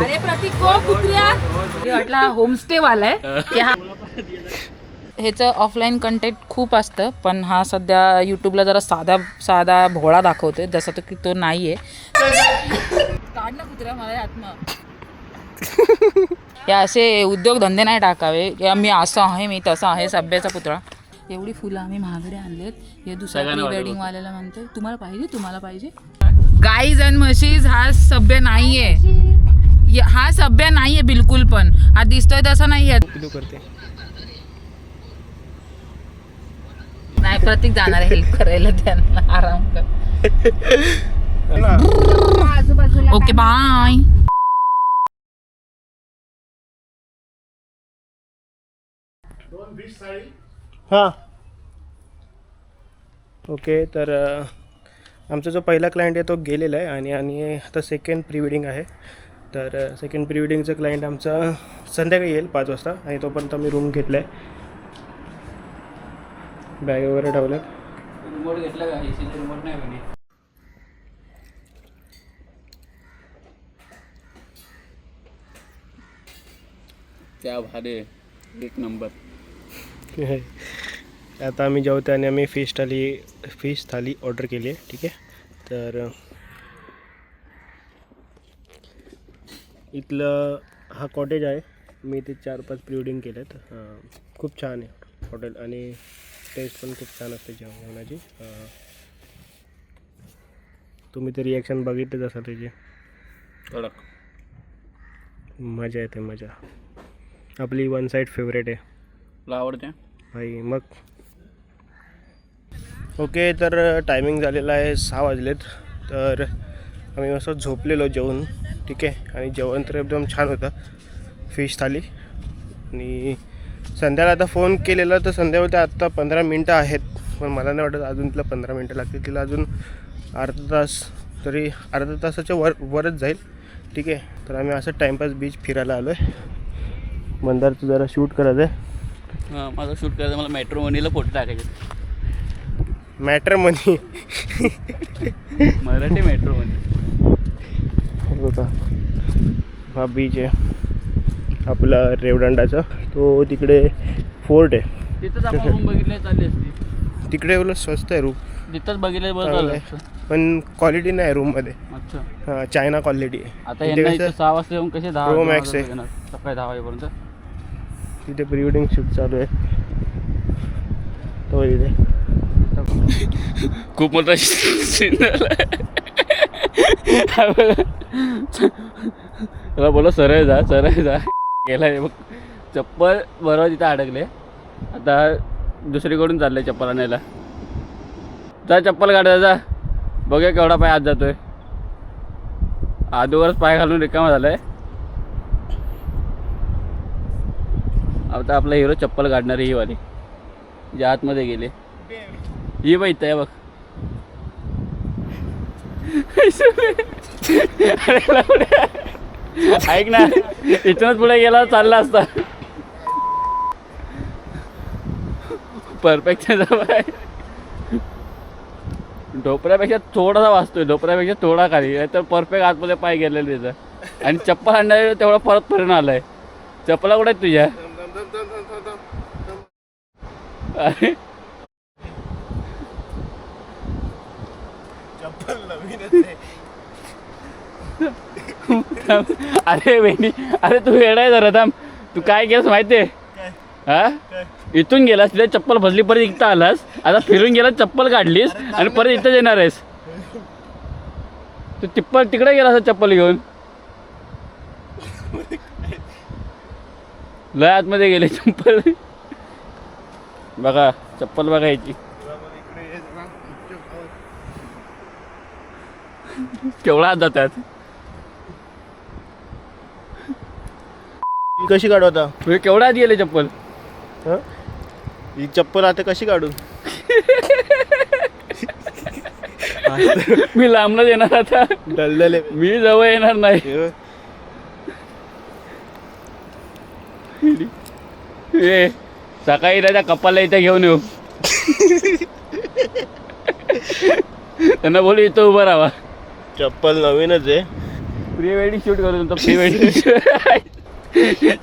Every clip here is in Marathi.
अरे प्रतीक को कुत्र्या वाटला होमस्टे वाला आहे की हा ह्याचं ऑफलाईन कंटेंट खूप असतं, पण हा सध्या यूट्यूबला जरा साधा भोळा दाखवतोय, जसा तो की तो नाहीये. काढ ना कुत्र्या मला आत्मा. या असे उद्योगधंदे नाही टाकावे की मी असं आहे मी तसं आहे सभ्याचा पुतळा. एवढी फुलं आम्ही महागडे आणलेत. हे दुसऱ्या प्री वेडिंग वाल्याला म्हणते तुम्हाला पाहिजे. गाईज अँड म्हशीज हा सभ्य नाहीये, हा सभ्य नाहीये बिलकुल पण. हा दिसतोय तसा नाहीये. नाही प्रतीक जाणार आहे हेल्प करायला, त्यांना आराम कर. Okay bye. हां ओके. तर आमचा जो पहिला क्लायंट आहे तो गेलेला आहे आणि आता सेकंड प्री वेडिंग आहे. तर सेकंड प्री वेडिंगचं क्लायंट आमचा संध्याकाळी येईल 5 वाजता आणि तोपर्यंत आम्ही रूम घेतला आहे, बॅग वगैरे ठेवल्यात. रिमोट घेतला का? एसीचा रिमोट नाही म्हणे. क्या भारी, एक नंबर. आता आम्ही जेवतो आणि आम्ही फिश थाली ऑर्डर केली आहे. ठीक आहे. तर इथलं हा कॉटेज आहे. मी ते 4-5 प्री वेडिंग केलेत. खूप छान आहे हॉटेल आणि टेस्ट पण खूप छान असते जेवणाची. तुम्ही ते रिॲक्शन बघितलंच असाल त्याची. कडक मजा येते मजा. आपली वन साईड फेवरेट आहे. तुला आवडते भाई मग. ओके. तर टायमिंग झालेला आहे 6 वाजलेत. तर आम्ही मस्त झोपलेलो जेवून. ठीक आहे. आणि जेवण तर एकदम छान होतं, फिश थाली. आणि संध्याला आता फोन केलेला तर संध्यावर आत्ता 15 मिनटं आहेत, पण मला नाही वाटत अजून तिला 15 मिनटं लागतील. तिला अजून अर्धा तासाच्या वरच जाईल. ठीक आहे. तर आम्ही असं टाईमपास बीच फिरायला आलो आहे. मंदारचं जरा शूट करायचं आहे. हां माझं शूट करायचं. मला मेट्रो मनीला फोटो टाकायचे. मॅटर मनी मराठी मेट्रो मनी. बघा हा बीच आहे आपला रेवदंडाचा. तो तिकडे फोर्ट आहे. तिथंच आपण रूम बघितले चालली असती. तिकडे एवढं स्वस्त आहे रूम. तिथंच बघितलं बरं चांगलं झालं. आहे, पण क्वालिटी नाही रूममध्ये. अच्छा. हां चायना क्वालिटी आहे. आता यांना इथं 6 वाजता येऊन कसे 10 Pro Max आहे. सकाळी 10 वाजेपर्यंत. तिथे प्री वेडिंग शूट चालू आहे. तो इथे खूप मोठा सीन झाला. बोला सरळ जा गेला बघ. चप्पल बरोबर तिथं अडकले. आता दुसरीकडून चाललंय चप्पल आणायला. जा चप्पल काढा जा. बघूया केवढा पाय आत जातोय. आधीवरच पाय घालून रिकामा झालाय. आता आपला हिरो चप्पल काढणारी ही वाली जे आतमध्ये गेले. ही बाई इथं आहे बघ. ऐक ना, इथूनच पुढे गेला चालला असता. परफेक्ट आहे. ढोपऱ्यापेक्षा थोडासा वाचतोय, ढोपऱ्यापेक्षा थोडा खाली. तर परफेक्ट आतमध्ये पाय गेलेले त्याचा. आणि चप्पल आणणार तेवढा परत परिणाम आलाय. चप्पला कुठे आहेत तुझ्या? अरे चप्पल नवीनच आहे. अरे वेणी, अरे तू वेडा आहे जरा. थांब. तू काय केलंस माहितीये? हा इथून गेलास तिथे चप्पल भजली, परत इथं आलास. आता फिरून गेला चप्पल काढलीस आणि परत इथंच येणार आहेस. तू तिकडे गेलास चप्पल घेऊन. लय आतमध्ये गेले चप्पल. बघा चप्पल बघायची केवढा आत जातात. कशी काढू आता? केवढा आत गेले चप्पल. ही चप्पल आता कशी काढू? मी लांबनच येणार आता. डलडले मी जवळ येणार नाही. ए सकाळी त्या कपाला इथे घेऊन येऊ. त्यांना बोलू इथं उभं राहा. चप्पल नवीनच आहे. प्री वेडिंग शूट करू तुमचं प्री वेडिंग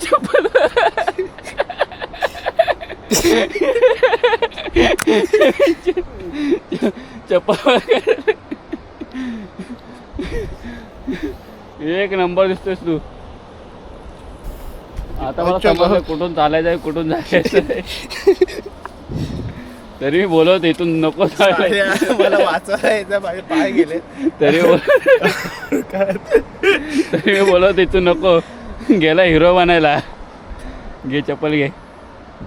चप्पल चप्पल एक नंबर दिसतोयस तू. आता मला समजलं कुठून चालायचं आहे कुठून जायचं आहे. तरी मी बोलवतो इथून नको चालायला. मला वाचवायचं माझे पाय गेले तरी मी बोलवतो इथून नको. गेला हिरो बनायला. घे चप्पल घे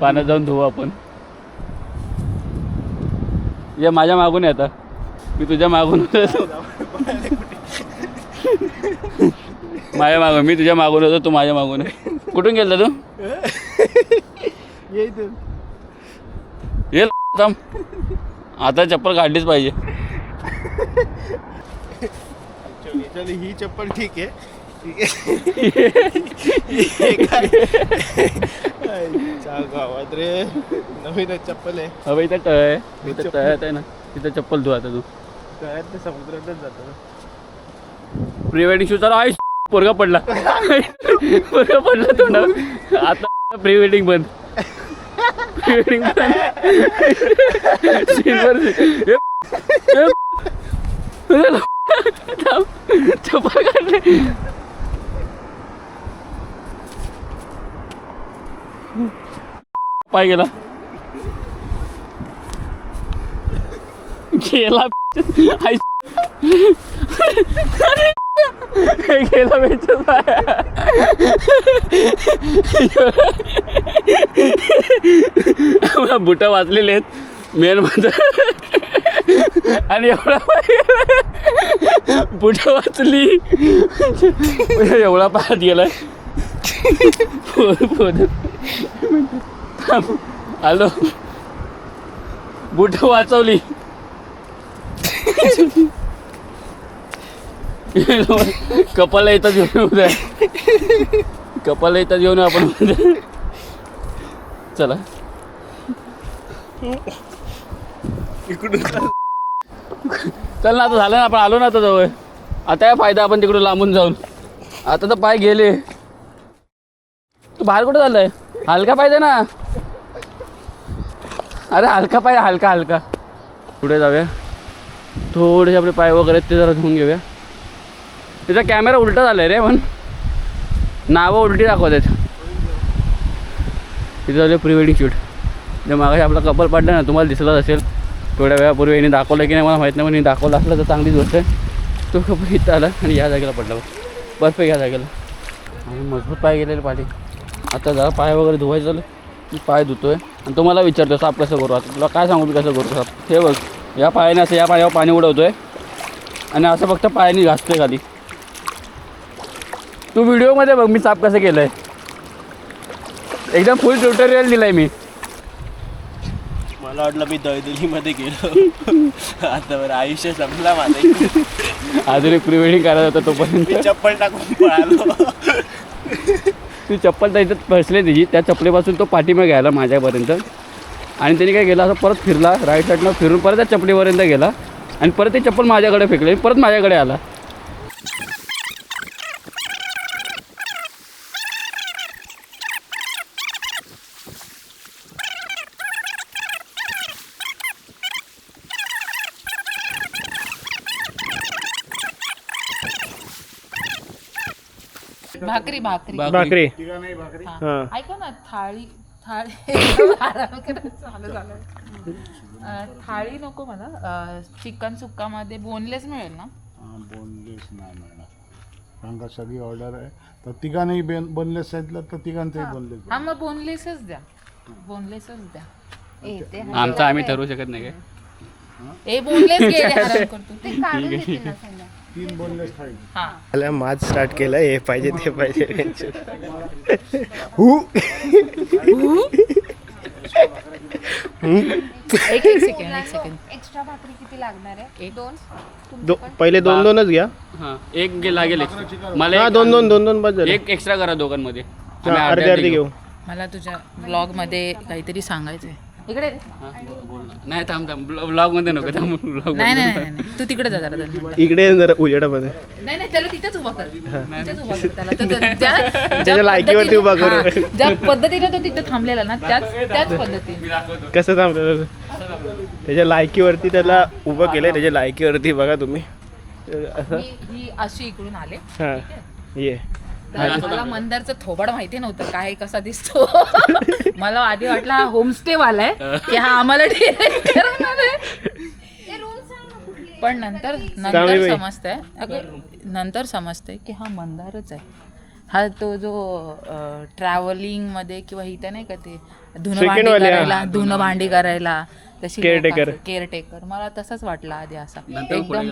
पाण्यात जाऊन धुवू आपण. ये माझ्या मागून आहे आता. मी तुझ्या मागून होतो. माझ्या मागून मी तुझ्या मागून होतो तू माझ्या मागून आहे. कुठून गेला तू ये थांब. आता चप्पल काढलीच पाहिजे. ही चप्पल ठीक आहे गावात रे नवीन चप्पल आहे. अबे इथं तळ आहे. इथं तळ्यात आहे ना तिथं चप्पल धुवा आता तू. तळ्यात समुद्रातच जातो. प्री वेडिंग शूट चालू आहे. पोरगा पडला पोरगा पडला तोंडावर. आता प्री वेडिंग बंद. प्री वेडिंग बंद. चप्पल काढले. पाय गेला गेला गेला बेचच बुटा वाचलेले आहेत मेन मध्ये. आणि एवढा बुटा वाचली एवढा पायात गेलाय. हॅलो बुट वाचवली. कपाला येतात घेऊन उद्या. कपाला येतात घेऊन आपण चला. चल ना आता झालं ना आपण आलो ना आता जवळ. आता काय फायदा आपण तिकडून लांबून जाऊन. आता तर पाय गेले. तू बाहेर कुठं झालंय. हलका पाहिजे ना. अरे हलका पाहिजे हलका हलका. पुढे जाऊया. थोडेसे आपले पाय वगैरे ते जरा धुवून घेऊया. त्याचा कॅमेरा उलटा झालाय रे पण नावं उलटी दाखवत आहेत. तिथे झालं प्री वेडिंग शूट. जे मागाशी आपला कपल पाडला ना तुम्हाला दिसलाच असेल. थोड्या वेळापूर्वी यांनी दाखवलं की नाही मला माहीत नाही पण दाखवलं असलं तर चांगलीच गोष्ट आहे. तो कपल इथं आला आणि या जागेला पडला. परफेक्ट या जागेला. आणि मजबूत पाय गेलेले पाठी. आता जरा पाय वगैरे धुवायचं झालं मी पाय धुतोय आणि तुम्हाला विचारतो साफ कसं करू. आता तुला काय सांगू कसं करू साफ. हे बघ या पायाने असं या पायावर पाणी उडवतोय आणि असं फक्त पायाने घासतोय खाली. तू व्हिडिओमध्ये बघ मी साफ कसं केलं आहे. एकदम फुल ट्युटोरियल दिलं आहे मी. मला वाटलं मी दहीदलीमध्ये गेलो. आता बरं आयुष्य संपला माझं. अजून एक प्री वेडिंग करायचं होतं तोपर्यंत चप्पल टाकून पळालो. ती चप्पल तर इथं फसले तिची. त्या चपलीपासून तो पाठीमागे घ्यायला माझ्यापर्यंत आणि त्याने काय केलं असं परत फिरला राईट साईडनं फिरून परत त्या चपलीपर्यंत गेला आणि परत ती चप्पल माझ्याकडे फेकली परत माझ्याकडे आला. भाकरी भाकरी भाकरी हा. ऐका ना थाळी थाळी चालू झालं. थाळी नको मला. चिकन सुक्कामध्ये बोनलेस मिळेल ना. बोनलेस नाही मिळणार कारण का सगळी ऑर्डर आहे तर तिघांनाही बोनलेस सांगितलं तर तिघांचंही बोनलेस. हा मग बोनलेसच द्या. बोनलेसच द्या. आमचं आम्ही ठरवू शकत नाही काय. ए बोनलेस घे रे हराम करतो. ते काढून देते ना सगळं. 3 बोनलेस थाळी. हा मला माझ स्टार्ट केलं हे पाहिजे ते पाहिजे. एक सेकंड एक्स्ट्रा भाकरी किती लागणार आहे. 2 पहिले 2-2च घ्या. हां एक लागेल extra. मला हा एक 2-2 बस झाले. एक एक्स्ट्रा करा दोघांमध्ये. अर्धे घेऊ. मला तुझ्या ब्लॉग मध्ये काहीतरी सांगायचंय. इकडे रे. नाही थांब ब्लॉग मध्ये नको थांब ब्लॉग नाही नाही नाही नाही. तू तिकडे जा जरा 2 मिनिटं. इकडे ये जरा उजेडामध्ये. नाही नाही त्याला तिथेच उभा कर. तिथेच उभा कर त्याला. त्याच्या लायकीवरती उभा करू. ज्या पद्धतीने तो तिथे थांबलेला ना त्याच पद्धतीने. कसं थांबलं त्याच्या लायकीवरती त्याला उभं केलंय. त्याच्या लायकीवरती बघा तुम्ही असं. ही अशी इकडून आले. हां ये. तर मला मंदारचं थोबाड माहिती नव्हतं काय कसा दिसतो. मला आधी वाटलं हा होमस्टे वाला आहे की हा आम्हाला direct करणार आहे. पण नंतर समजतंय नंतर समजतंय की हा मंदारच आहे. हा तो जो ट्रॅव्हलिंग मध्ये किंवा इथं नाही का ते धुणं भांडी करायला तशी केअरटेकर मला तसंच वाटलं आधी असा एकदम.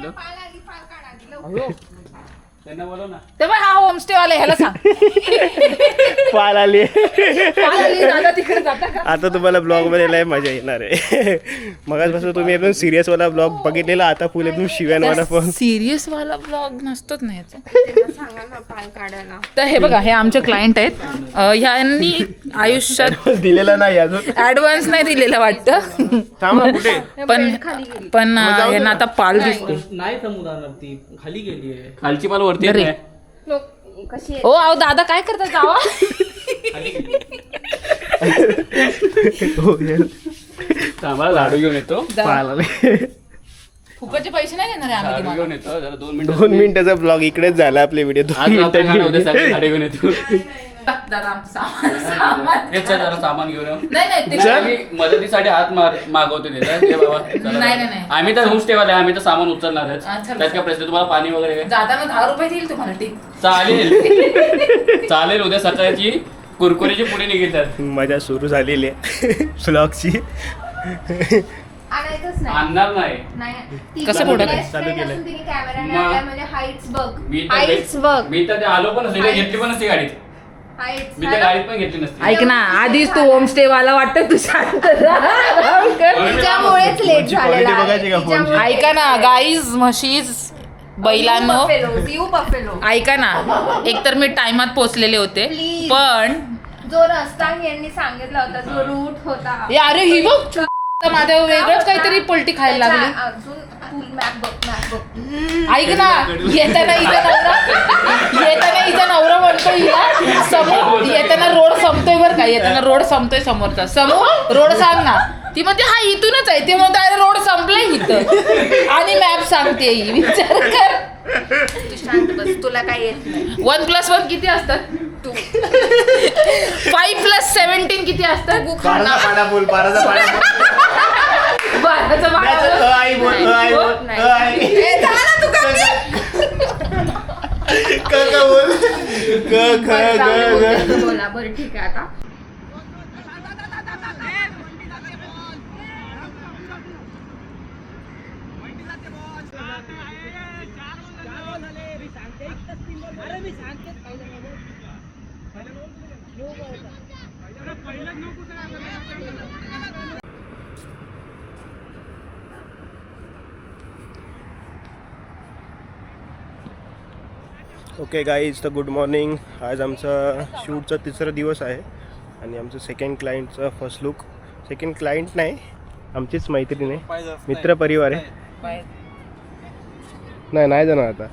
त्यांना बोलव ना. तेव्हा हा होमस्टे वाला ह्याला सांग. पाल आली. दादा तिकडे जाता का? आता तुम्हाला ब्लॉग मध्ये लय मजा येणार आहे. मगाचपासून तुम्ही एकदम सिरियस वाला ब्लॉग बघितलेला. आता फुल एकदम शिव्यांवाला पण. सिरियस वाला ब्लॉग नसतोच नाही याचा. सांगा ना पाल काढायला. तर हे बघा हे आमचे क्लायंट आहेत. ह्यांनी आयुष्यात दिलेला नाही अजून. ऍडव्हान्स नाही दिलेलं वाटतं. थांब ना कुठे. पण ह्यांना आता पाल दिसतो. नाही समुद्रावर ती खाली गेली आहे. खालची पाल वरती येत नाही. लोक कशी आहे? ओ अहो दादा काय करता जावा. थांबा लाडू घेऊन येतो. पाल आले. फुकटचे पैसे नाही देणार आहे आम्ही लाडू तुम्हाला. घेऊन येतो जरा 2 मिनिटं. 2 मिनिटाचा ब्लॉग इकडेच झाला. आपले व्हिडिओ 2 आज मिनिटांनी. लाडू घेऊन येतो. दादा आमचं सामान हे चल जरा सामान घेऊन येऊ. नाही आम्ही मदतीसाठी हात मागवतो तिथे ते बाबा चला. नाही. आम्ही तर होमस्टे वाले आम्ही तर सामान उचलणारच. अच्छा. त्यात काय प्रश्न. तुम्हाला पाणी वगैरे काय? जाताना 10 रुपये देईल तुम्हाला टिक. चालेल उद्या सकाळची कुरकुरीची पुढे निघेल. मजा सुरू झालेली आहे ब्लॉगची. आणायचंच नाही. आणणार नाही. नाही. कसं पुढं काय? चालू केलंय. तिने कॅमेरा मग? लावलाय म्हणजे हाईट्स बघ. मी हाईट्स बघ. तर ते आलो पण नसते घेतली पण नसती गाडीत. हाईट्स. मी त्या गाडीत पण घेतली नसती. ऐक ना आधीच तू होमस्टे वाला वाटत तू शांत राहा. तिच्यामुळेच लेट झालेला आहे. बघायची का फोनची? तिच्यामुळे- ऐका ना गाईज म्हशीज बैलांनो यू बफेलो. ऐका ना एकतर मी टायमात पोहोचलेले होते Please. पण जो रस्ता यांनी सांगितला होता जो रूट होता अरे ही बघ माझ्या वेगळंच काहीतरी पलटी खायला लागली. अजून फुल मॅप बघ. ऐक ना येताना हिचा नवरा म्हणतो हिला समोर येताना रोड संपतोय बरं का. येताना रोड संपतोय समोरचा. समोर रोड सांग ना. ती म्हणते हा इथूनच आहे. ते म्हणतो अरे रोड संपलाय इथं आणि मॅप सांगते ही. विचार कर. तू शांत बस. तुला काय येत नाही. 1+1 किती असतात? 2. 5+17 किती असतात? बाराचा पाडा बोल. बाराचा पाडा बोल. 12चं बारा. आई बोल. आई बोल. ए, जा ना तू काय? क बोल. ग. बोला बरं ठीक आहे आता. ओके गाईज तर गुड मॉर्निंग. आज आमचा शूटचा 3रा दिवस आहे आणि आमचं सेकंड क्लायंटचा फर्स्ट लुक. सेकंड क्लायंट नाही आमचीच मैत्रीण आहे. मित्र परिवार आहे. नाही जाणार आता.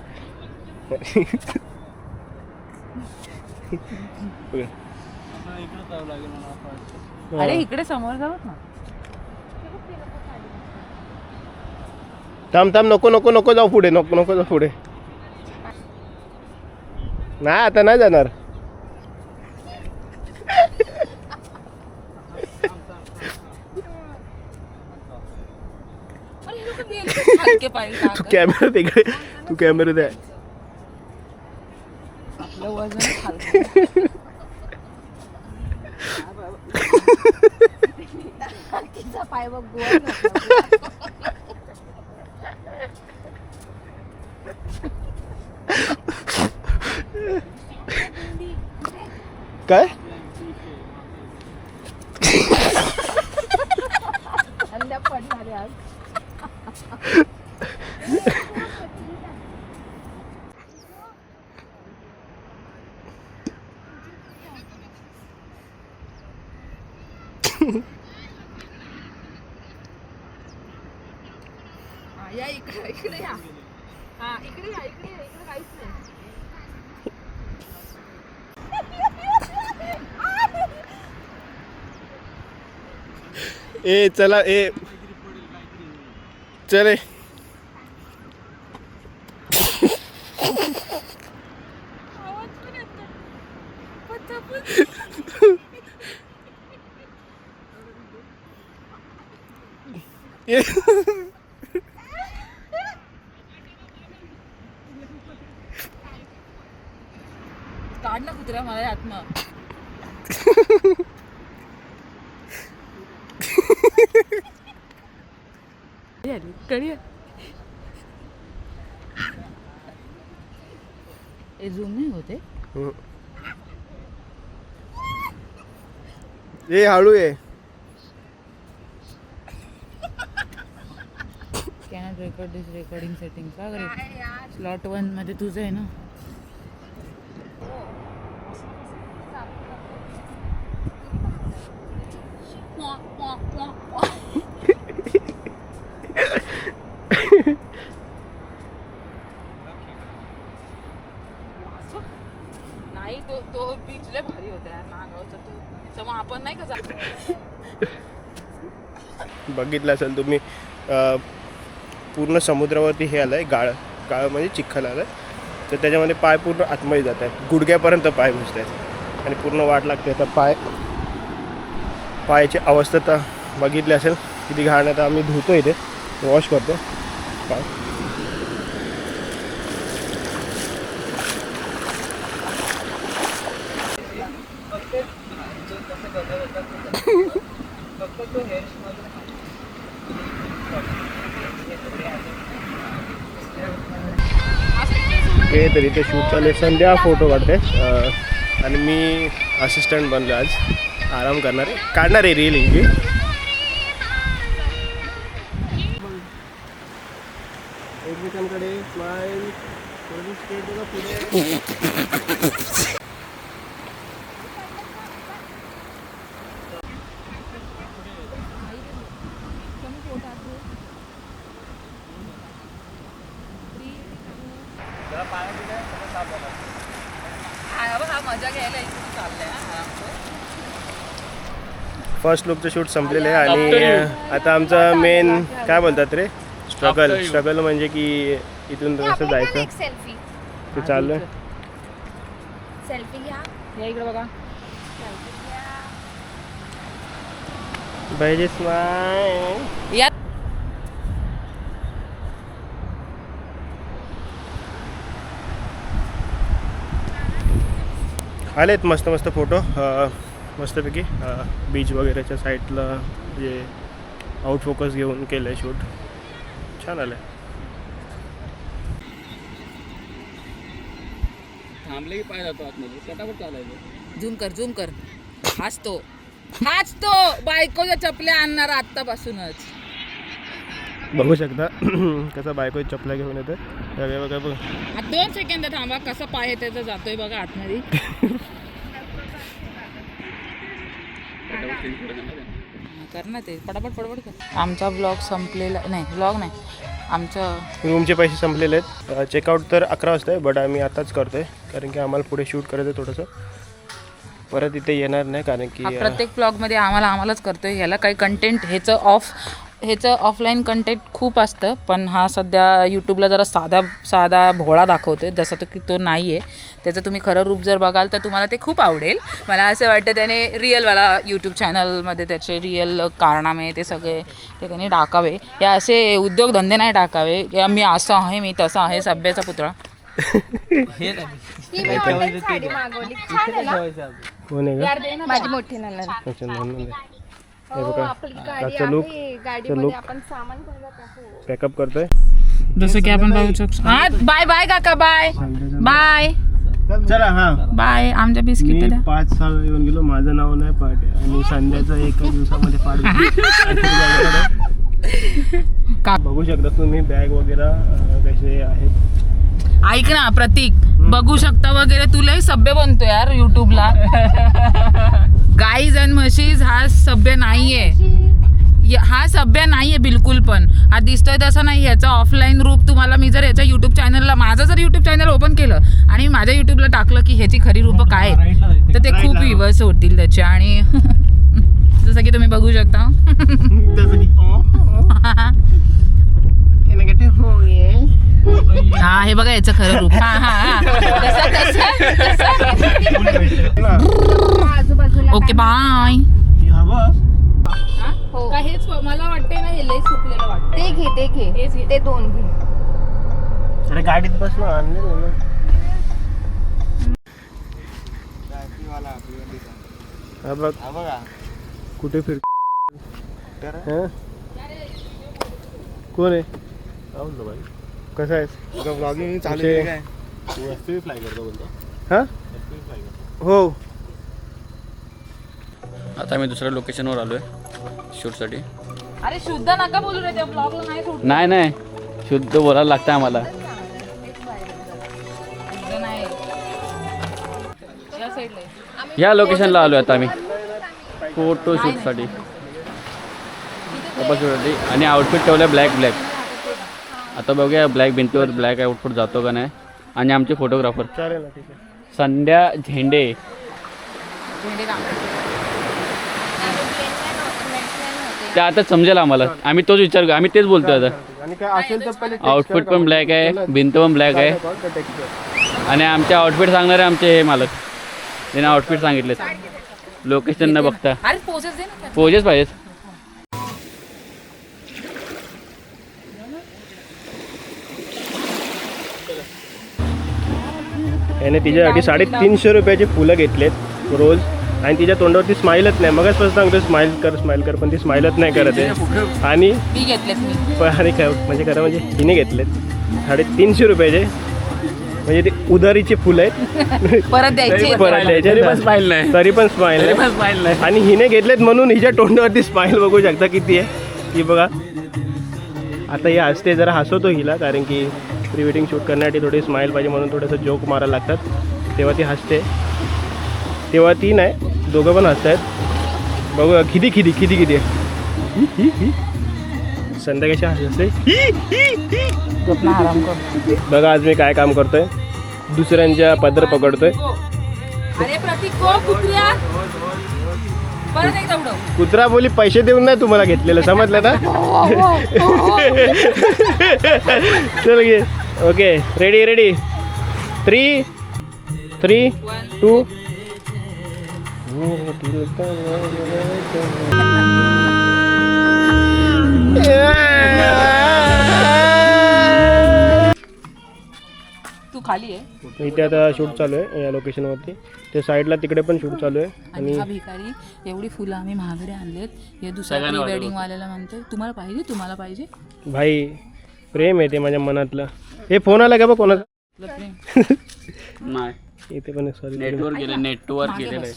अरे इकडे समोर जाऊत ना. थांब नको जाऊ पुढे. नको जाऊ पुढे. नाही आता नाही जाणार. हलके पाय तू कॅमेरा तिकडे. तू कॅमेरा द्या. आपलं वजन हलकं. तिचा पाय बघ गोवा. काय अंड्या पडणारे आज. या इकडे या. हा इकडे या, इकडे काहीच नाही. ए चला ए चले. काढ ना कुत्रा मला आत्मा. झूम नाही होते. ए हळू ये. कॅनॉट रेकॉर्ड दिस रेकॉर्डिंग सेटिंग का स्लॉट 1 मध्ये तुझं आहे ना. नाही तो बीच लय भारी होता यार नागावचा. तो मग आपण नाही का जात. बघितलं असेल तुम्ही पूर्ण समुद्रावरती हे आलं आहे गाळ म्हणजे चिखल आलं आहे. तर त्याच्यामध्ये पाय पूर्ण आतमध्ये जात आहेत, गुडघ्यापर्यंत पाय घुसत आहेत आणि पूर्ण वाट लागते. आता पायाची अवस्था तर बघितली असेल किती घाण. आता आम्ही धुतो इथे, वॉश करतो पाय. हे तरी ते शूट चालू आहे. संध्या फोटो काढते आणि मी असिस्टंट बनलो आज. आराम करणार आहे, काढणार आहे रील इनकी. एकमेकांकडे स्माईल हा मजा घ्यायला इकडे चाललंय. फर्स्ट लुकचं शूट संपलेलं आहे आणि आता आमचा मेन काय बोलतात रे स्ट्रगल म्हणजे की इथून कसं जायचं एक सेल्फी ते चाललं आहे. सेल्फी घ्या. या इकडे बघा. पाहिजे स्माईल. या आलेत मस्त मस्त फोटो मस्तपैकी बीच वगैरेच्या साईडला जे आउट फोकस घेऊन केलं आहे शूट. छान आलं आहे. थांबले की पाय जातो आतमध्ये, पटापट चालायचं. झूम कर. हाच तो बायकोच्या चपल्या आणणार आत्तापासूनच. बघू शकता कसा बायको चपला घेऊन येतं. बघा बघ. 2 सेकंद थांबा. कसा पाय त्याचा जातोय बघा आतमध्ये. कर ना ते पटापट कर. आमचा ब्लॉग संपलेला नाही. ब्लॉग नाही, आमचं रूमचे पैसे संपलेले आहेत. चेकआउट तर 11 वाजता आहे, बट आम्ही आताच करतो आहे कारण की आम्हाला पुढे शूट करायचं आहे थोडंसं. परत इथे येणार नाही कारण की प्रत्येक ब्लॉगमध्ये आम्हालाच करतोय. ह्याला काही कंटेंट ह्याचं ऑफलाईन कंटेंट खूप असतं, पण हा सध्या यूट्यूबला जरा साधा भोळा दाखवतोय, जसं की तो नाही आहे. त्याचं तुम्ही खरं रूप जर बघाल तर तुम्हाला ते खूप आवडेल. मला असं वाटतं त्याने रिअलवाला यूट्यूब चॅनलमध्ये त्याचे रिअल कारनामे ते सगळे ते त्याने टाकावे. या असे उद्योगधंदे नाही टाकावे की मी असं आहे मी तसं आहे सभ्याचा पुतळा. ही मी ऑनलाईन साडी मागवली. छान आहे ना. कोण आहे का? माझी मोठी नणंद. अच्छा नंद आहे. हे हो, बघा आपली गाडी त्याचं look, आहे. look. गाडीमध्ये आपण सामान ठेवलं टाकू. पॅकअप करतोय. जसं की आपण बघू शकतो. हा बाय काका बाय. चला हा बाय. आमच्या बिस्किट मी 5-6 येऊन गेलो. माझं नाव नाही पाठ आणि संध्याचं एका दिवसामध्ये पाठ. बघू शकता तुम्ही बॅग वगैरे कसे आहेत. ऐक ना प्रतीक, बघू शकता वगैरे तुलाही सभ्य बनतो यार यूट्यूबला. गाईज अँड म्हशीज हा सभ्य नाहीये. हा सभ्य नाहीये बिलकुल पण. हा दिसतोय तसं नाही. ह्याचा ऑफलाईन रूप तुम्हाला मी जर याच्या युट्यूब चॅनलला माझं जर युट्यूब चॅनल ओपन केलं आणि माझ्या युट्यूबला टाकलं की ह्याची खरी रूपं काय आहेत तर ते खूप व्ह्यूअर्स होतील त्याचे. आणि जसं की तुम्ही बघू शकता हा हे बघा याचं खरं रूप. Okay bye. हेच मला वाटते ना हे लई सुकलेलं वाटतं. ते घे ते 2 घे. अरे गाडीत बस ना आणलेलं ना. हा बघ कुठे फिर कोण आहे कसा आहेस ब्लॉगिंग चालू आहे काय तू एफपी फ्लाय करतो बोलतो हा हो. आता आम्ही दुसऱ्या लोकेशनवर आलो आहे शूटसाठी. अरे शुद्ध नका बोलू रे त्या ब्लॉगला नाही सोड. नाही शुद्ध बोलायला लागतं आम्हाला. या साईडला या लोकेशनला आलो आता आम्ही फोटोशूटसाठी. आणि आउटफिट ठेवलं ब्लॅक. आता बघूया ब्लॅक भिंतीवर ब्लॅक आउटफिट जातो का नाही. आणि आमचे फोटोग्राफर चालेल ना ठीक आहे. संध्या झेंडे. ते आता समजेल आम्हाला. आम्ही तोच विचार करू. आम्ही तेच बोलतोय आता. आणि काय असेल तर पहिले आउटफिट पण ब्लॅक आहे भिंत पण ब्लॅक आहे. आणि आमचे आउटफिट सांगणारे आमचे हे मालक त्यांनी आउटफिट सांगितलेत लोकेशन न बघता. अरे पोजेस दे ना. पोजेस पाहिजेत. याने तिच्यासाठी 350 रुपयाची फुलं घेतलेत रोज. आणि तिच्या तोंडावरती स्माईलच नाही. मगच सांगतो स्माईल कर पण ती स्माईलच नाही करत आहे. आणि मी घेतलेत मी. म्हणजे खरं म्हणजे हिने घेतलेत 350 रुपयाचे. म्हणजे ते उधारीचे फुलं आहेत. परत द्यायचे. तरी पण स्माईल नाही. तरी पण स्माईल नाही. आणि हिने घेतलेत म्हणून हिच्या तोंडावरती स्माईल बघू शकता किती आहे. ही बघा आता ही हसते. जरा हसवतो हिला कारण की प्री वेडिंग शूट करण्यासाठी थोडी स्माईल पाहिजे म्हणून थोडंसं जोक मारायला लागतात. तेव्हा ती हसते. तेव्हा ती नाही दोघं पण हसत आहेत. बघू किती आहे. संध्याकाळच्या हसते. आराम कर. बघा आज मी काय काम करतोय. दुसऱ्यांच्या पदर पकडतोय. अरे प्रतीक कुत्र्या परत एकदा उडव. कुत्रा बोली पैसे देऊन नाही तुम्हाला घेतलेलं समजलं ना. चल घे. ओके रेडी 3, 2 तू खाली आहे. इथे आता शूट चालू आहे या लोकेशनवरती. त्या साईडला तिकडे पण शूट चालू आहे. आणि हा भिकारी एवढी फुलं आम्ही महागडे आणलेत. हे दुसऱ्या प्री वेडिंग वाल्याला म्हणते तुम्हाला पाहिजे. भाई प्रेम आहे ते माझ्या मनातलं. हे फोन आला का बघ कोणाचा. नाही इथे पण सॉरी नेटवर्क गेलेलं आहे.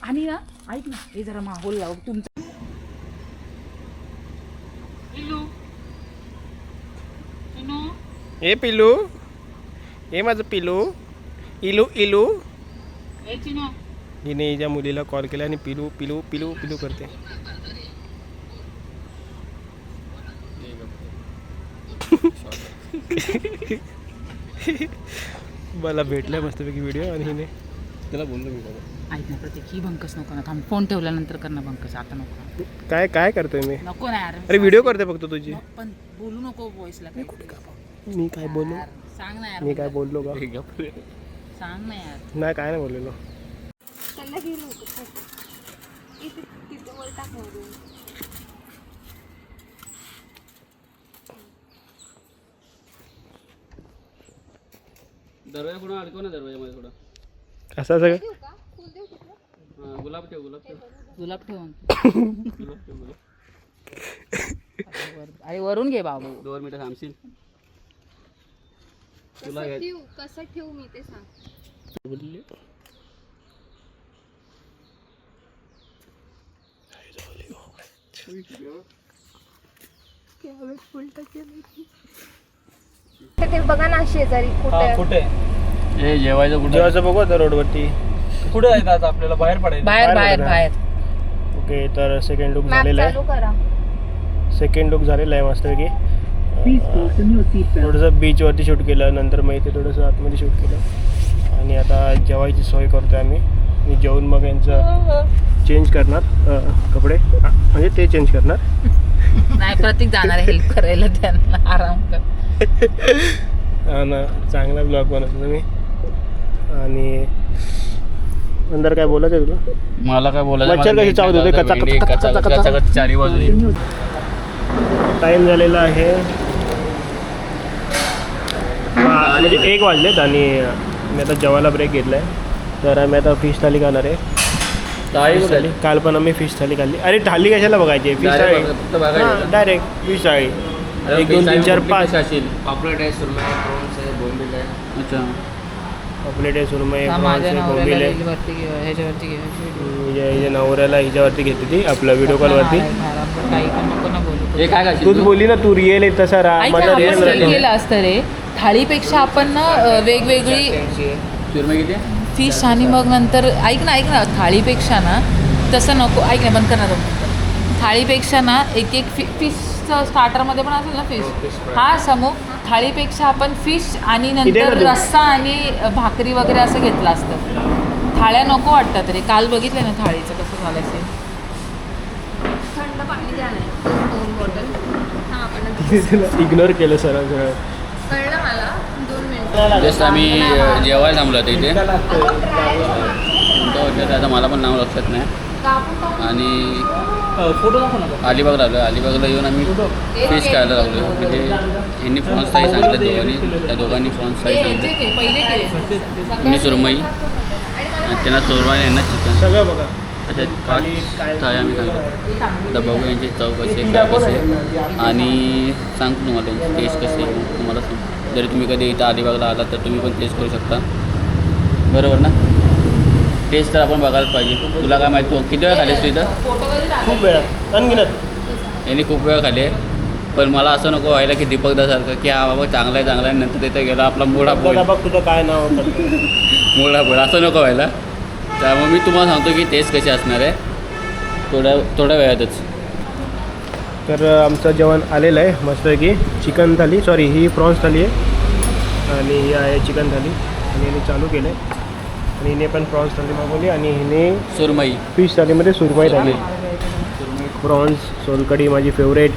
आणि ना ऐक ना हे जरा माहोल लाव तुमचा. हे पिलू हे माझं पिलू इलू हिने हिच्या मुलीला कॉल केला आणि पिलू करते. मला भेटलाय मस्तपैकी व्हिडिओ. आणि हिने त्याला बोललो मी ऐक ना प्रतीक ही बंकस नको ना. थांब फोन ठेवल्यानंतर कर ना बंकस. आता नको. काय करतोय मी. नको ना यार. अरे व्हिडिओ करते फक्त तुझी. पण बोलू नको व्हॉइसला. मी काय बोललो. सांग ना यार. मी काय बोललो का. सांग ना यार. नाही काय नाही बोललेलो. त्यांना गेलो होतो तिथं वर टाकून. दरवाजा पुढे अडकव ना दरवाजामध्ये थोडा. असं सगळं गुलाब ठेव. अरे वरून घे बाबू. 2 मिनिटं थांबशील. कसं ठेवू मी ते सांग. ते बघा ना शेजारी कुठे हे जेवायचं कुठे. जेवायचं बघू आता रोडवरती. कुठे आहेत आता आपल्याला बाहेर पडायचं. बाहेर ओके, तर सेकंड लुक मॅप झालेला चालू आहे. करा. सेकंड लुक झालेला आहे मस्तपैकी. थोडंसं बीचवरती शूट केलं, नंतर मग इथे थोडंसं आतमध्ये शूट केलं आणि आता जेवायची सोय करतो आहे आम्ही. मी जेवून मग यांचं चेंज करणार कपडे, म्हणजे ते चेंज करणार. नाही, प्रतीक जाणार आहे हेल्प करायला त्यांना, आराम कर. हा ना, चांगला ब्लॉग बनवतो तुम्ही. आणि नंतर काय बोलत आहे तुला? मला काय बोलायचं, मच्छर कशी चावत होते, कचा चारी बाजू. टाईम झालेला आहे म्हणजे 1 वाजलेत आणि मी आता जेवायला ब्रेक घेतला आहे. तर आम्ही आता फिश थाली खाणार आहे. फिश थाली काल पण आम्ही फिश थाली खाल्ली. अरे थाली कशाला बघायची, फिश थाळी डायरेक्ट फिश थाळी. 1 2 3 4 5 पापलेट आहे, सुरमई आहे, प्रॉन्स आहे, बोंबील आहे. अच्छा, पॉपलेट आहे, सुरमई, माझ्या प्रॉन्स आहे, नवऱ्याला बोंबील आहे. ह्याच्यावरती ह्याच्यावरती हिच्या नवऱ्याला हिच्यावरती घेतली ती आपल्या व्हिडिओ कॉलवरती. काही पण नको ना बोलू. हे काय खाशील तूच तू? बोलली ना, तू रिअल आहे तसा राहा. ऐक माझा ना, आपण रिअल हे केलं राहतो. असतं रे, थाळीपेक्षा आपण ना वेगवेगळी सुरमई किती आहे? फिश आणि मग नंतर ऐक ना थाळीपेक्षा ना तसं नको. ऐक ना, बंद कर ना दोन मिनिटं. थाळीपेक्षा ना एक फिशचं स्टार्टरमध्ये पण असेल ना फिश, हा समूह. थाळीपेक्षा आपण फिश आणि इथे नंतर ना तू. रस्सा आणि भाकरी वगैरे असं घेतलं असतं. थाळ्या नको वाटतात रे. काल बघितलं ना थाळीचं कसं झालं असेल. थंड पाणी द्या नाही, 2 बॉटल. हां, आपण इग्नोर केलं सरळ. कळलं मला. 2 मिनिटं. जस्ट आम्ही जेवायला थांबलो होतो इथे. आता मला पण नाव लक्षात नाही. आणि फोटो दाखव ना. अलिबागला आलो. अलिबागला येऊन आम्ही फिश खायला लागलो. म्हणजे यांनी फ्रॉन्स थाळी सांगितलं दोघांनी. त्या दोघांनी फ्रॉन्स थाळी सांगितलं. पहिले केले मी सुरमई आणि त्यांना सुरमई यांना चिकन. सगळं बघा. त्याच्यात 5 थाळी आम्ही खाल्लो. आता बघू यांची चव कशी आहे, काय कशी आहे. आणि सांगतो तुम्हाला त्यांची टेस्ट कशी आहे. तुम्हाला सांग, जरी तुम्ही कधी इथं अलिबागला आलात तर तुम्ही पण टेस्ट करू शकता. बरोबर ना? टेस्ट तर आपण बघायला पाहिजे. तुला काय माहिती, तू किती वेळा खालीस तू इथं? खूप वेळा अनगिनत. यांनी खूप वेळा खाली आहे. पण मला असं नको व्हायला की दीपकदासारखं की हा बाबा चांगला आहे नंतर तिथे गेला आपला मोडा पोळ बघ तुझं काय नाव होतं. मोडा पोळ असं नको व्हायला. त्यामुळे मी तुम्हाला सांगतो की टेस्ट कशी असणार आहे थोड्या वेळातच. तर आमचं जेवण आलेलं आहे मस्तपैकी. चिकन थाली, सॉरी ही प्रॉन्स थाली आहे आणि ही आहे चिकन थाली. आणि हिने चालू केलं आहे आणि हिने पण प्रॉन्स थाली मागवली आणि हिने सुरमई फिश थालीमध्ये सुरमई थाली. प्रॉन्स सोलकढी माझी फेवरेट,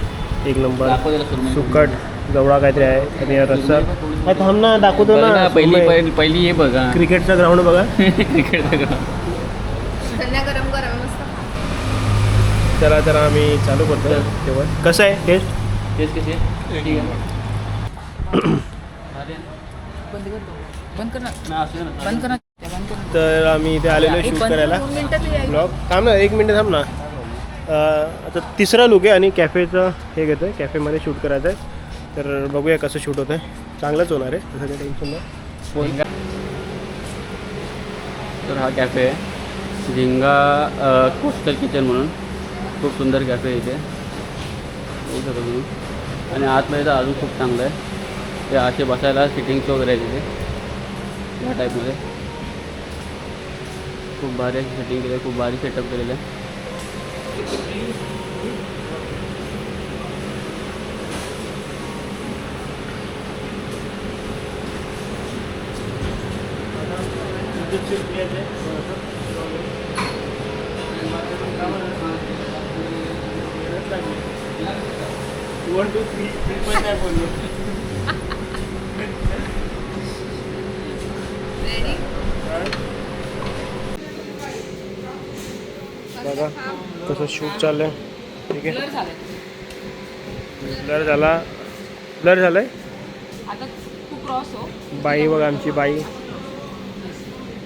1 नंबर. दाखव त्याला सुरमई. सुकट जवळा काहीतरी आहे आणि रस्सा. थांब ना, दाखवतो ना. पहिली हे बघा क्रिकेटचा ग्राउंड बघा. क्रिकेटचं ग्राउंड. थंड गरम गरम मस्त खा. चला तर आम्ही चालू करतो जेवण. कसं आहे टेस्ट? टेस्ट कशी आहे? ठीक आहे. बंद कर ना, ना, असू दे ना. बंद कर ना, बंद कर ना. तर आम्ही इथे आलेलो शूट करायला 2 मिनिटं तरी ब्लॉग. थांब ना, 1 मिनिट थांब ना. आता 3रा लुक आहे आणि कॅफेचं हे घेतो आहे. कॅफेमध्ये शूट करायचं आहे. तर बघूया कसं शूट होतं आहे. चांगलंच होणार आहे, तसं काही टेन्शन नाही. तर हा कॅफे आहे झिंगा कोस्टल किचन म्हणून. खूप सुंदर कॅफे आहे इथे, बघू शकता तुम्ही. आणि आतमध्ये तर अजून खूप चांगलं आहे. ते असे बसायला सिटिंग्स वगैरे आहे तिथे या टाईपमध्ये. खूप भारी अशी सेटिंग केलं आहे, खूप भारी सेटअप केलेलं आहे. बघा कसं शूट चाललं आहे. ठीक आहे, Blur झालंय. ब्लर झालं आहे. आता तू क्रॉस हो. बाई बघा आमची बाई.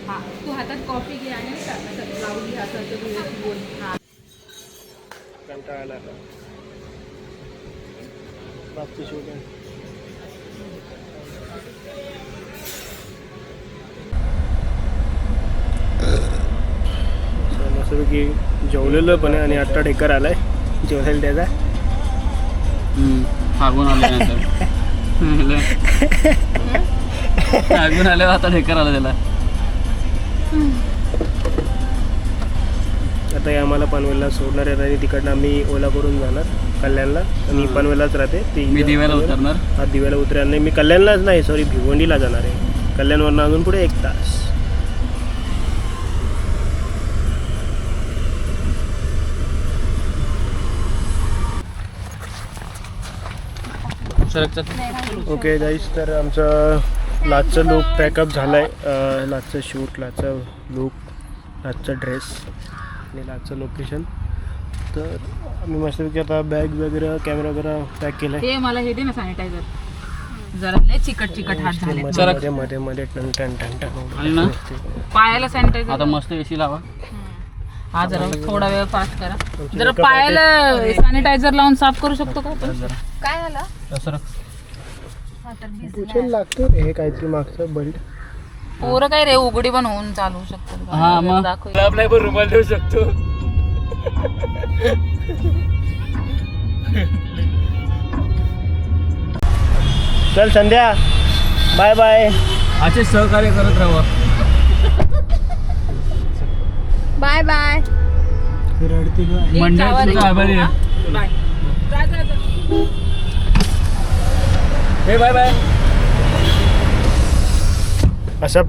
हा, तू हातात कॉफी घे आणि असं लावली असं व्यवस्थित बोल. हा, कंटाळा आला. बापची शूट आहे. मस्तपैकी जेवलेलं पण आहे आणि आत्ता ढेकर आलाय जेवायला त्याचा. हागून आल्यानंतर हागून आल्यावर आता ढेकर आला त्याला. आता ताई आम्हाला पनवेलला सोडणार आहेत आणि तिकडनं आम्ही ओला करून जाणार कल्याणला आणि पनवेललाच राहते ती मी दिव्याला उतरणार. हा दिव्याला उतरणार नाही, मी कल्याणलाच नाही सॉरी भिवंडीला जाणार आहे. कल्याणवरनं अजून पुढे 1 तास. ओके गाईस, तर आमचं लाचचं लूक पॅकअप झालं आहे. लाचचं शूट, लाचचं लूक, लाचचा ड्रेस आणि लाचचं लोकेशन. तर आम्ही मस्तपैकी आता बॅग वगैरे कॅमेरा वगैरे पॅक केलं आहे. ते मला हे दे ना सॅनिटायझर, जरा लय चिकट हात झाले. मध्ये मध्ये मध्ये टन टन टन आणि ना? टन. पायाला सॅनिटायझर आता मस्त एसी लावा. हा जरा थोडा वेळ फास्ट करा. जरा पायाला सॅनिटायझर लावून साफ करू शकतो का आपण? काय झालं? पुछेल लागतो हे काहीतरी मागचं बेल्ट. पोरं काय रे उघडी पण होऊन चालवू शकतात. हा मग दाखव. आपला पण रुमाल देऊ शकतो. चल संध्या, बाय बाय. असे सहकार्य करत राहा. Bye bye. मंडळ तुमचा आभारी आहे. बाय. जा, जा, जा. Bye bye. अशा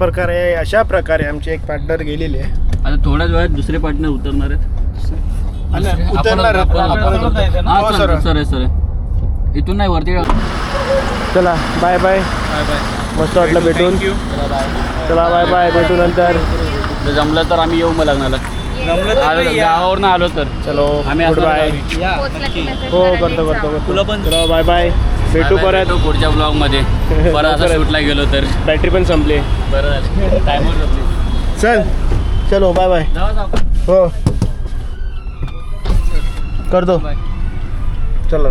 प्रकारे आमची एक पार्टनर गेलेली आहे. आता थोड्याच वेळात दुसरे पार्टनर उतरणार आहेत. उतरणार आहेत. हा सर इथून नाही वरती. चला बाय बाय. मस्त वाटलं भेटून. चला बाय बाय, भेटू नंतर. जर जमलं तर आम्ही येऊ मग लग्नाला. गावावरून आलो तर चलो आम्ही गुड बाय. पोचला की message हो करा करतो घरी करतो जाऊ. करतो. चलो बाय बाय, भेटू परत. पुढच्या ब्लॉग मध्ये परत असं शूटला गेलो तर बॅटरी पण संपली. बरं झालं. टायमर संपली. चल चलो बाय बाय. हो करतो. चला.